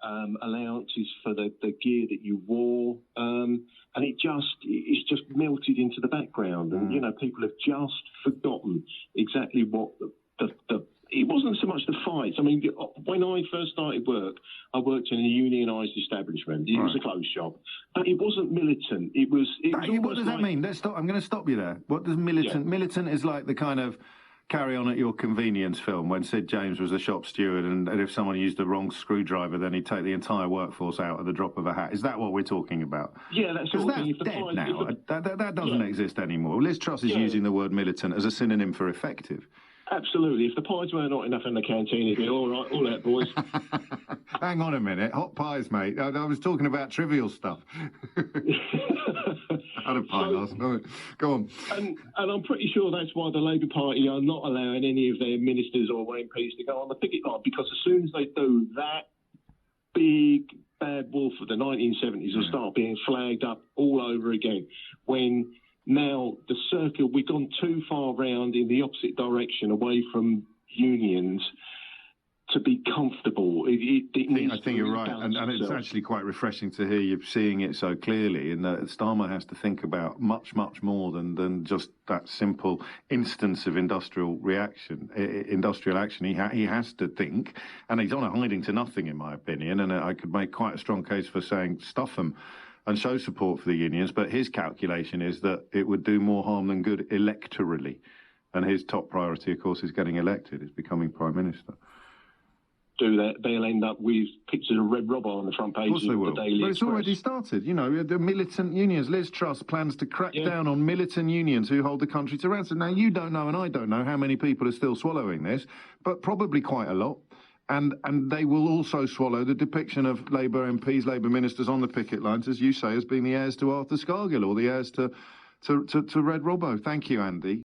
allowances for the gear that you wore, and it's just melted into the background. And, people have just forgotten exactly what it wasn't so much the fights. I mean, when I first started work, I worked in a unionised establishment. It was a clothes shop, but it wasn't militant. It was. What does that mean? Let's stop. I'm going to stop you there. What does militant? Yeah. Militant is like the kind of carry on at your convenience film when Sid James was the shop steward, and if someone used the wrong screwdriver, then he'd take the entire workforce out at the drop of a hat. Is that what we're talking about? Yeah, that's sort of thing. Dead now. That doesn't exist anymore. Liz Truss is using the word militant as a synonym for effective. Absolutely. If the pies were not enough in the canteen, it'd be all right, all that, boys. Hang on a minute. Hot pies, mate. I was talking about trivial stuff. I had a pie last night. Go on. And I'm pretty sure that's why the Labour Party are not allowing any of their ministers or MPs to go on the picket line, because as soon as they do, that big bad wolf of the 1970s will start being flagged up all over again. When now the circle, we've gone too far round in the opposite direction, away from unions, to be comfortable. I think you're right, and it's actually quite refreshing to hear you seeing it so clearly, and that Starmer has to think about much, much more than just that simple instance of industrial action. He has to think, and he's on a hiding to nothing, in my opinion, and I could make quite a strong case for saying stuff him and show support for the unions, but his calculation is that it would do more harm than good electorally, and his top priority, of course, is getting elected, is becoming Prime Minister. Do that, they'll end up with pictures of Red Robbo on the front page of the Daily Express. But it's already started. The militant unions. Liz Truss plans to crack down on militant unions who hold the country to ransom. Now, you don't know and I don't know how many people are still swallowing this, but probably quite a lot. And they will also swallow the depiction of Labour MPs, Labour ministers on the picket lines, as you say, as being the heirs to Arthur Scargill or the heirs to Red Robbo. Thank you, Andy.